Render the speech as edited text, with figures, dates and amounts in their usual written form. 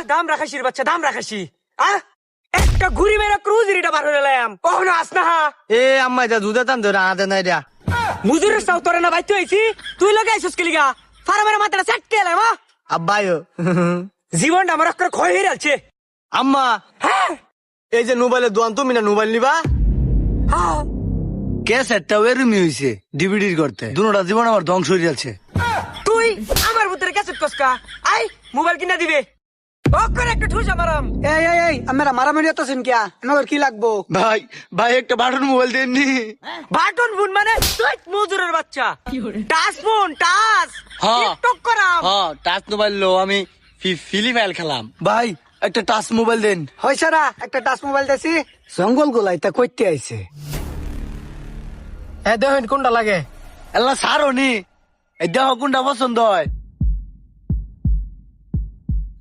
দাম রাখাসির বাচ্চা দাম রাখাসি একটা ঘুরি মেরা ক্রুজিরিটা বার হয়ে এলাম কখনো আস না এ আম্মা যা দুধে টান ধরে আদে নাই রা মুজুরের সাউ তোরে না বাইতে হইছি তুই লগে আইছস কি লিগা ফার্মের মাথাটা সেটকে এলাম আব্বাইও জীবনটা আমার একটা ক্ষয় হয়ে যাচ্ছে আম্মা হ্যাঁ এই যে মোবাইলের দোয়ান তুমি না মোবাইল নিবা হ্যাঁ ক্যাসেটটাও এরমি হইছে ডিভিডির করতে দুনোটা জীবন আমার ধ্বংস হয়ে যাচ্ছে তুই আমার ভিতরে ক্যাসেট কসকা আই মোবাইল কিনা দিবে ওকরে একটা ঠুস আমারাম এই আমরা মারামারি হতেছেন কিয়া আমার কি লাগবো? ভাই ভাই একটা বাটন মোবাইল দেননি বাটন ফোন মানে তুই মুজুরের বাচ্চা টাচ ফোন টাচ হ্যাঁ। টিকটক করাম হ্যাঁ টাচ মোবাইল লো আমি ফিলি ফাইল খেলাম ভাই একটা টাচ মোবাইল দেন হয়েছে না একটা টাচ মোবাইল দিছি জঙ্গল গোলাই তা কইতে আইছে। দেখেন কোনটা লাগে এলা সারো নি এই দেহ কোনটা পছন্দ হয়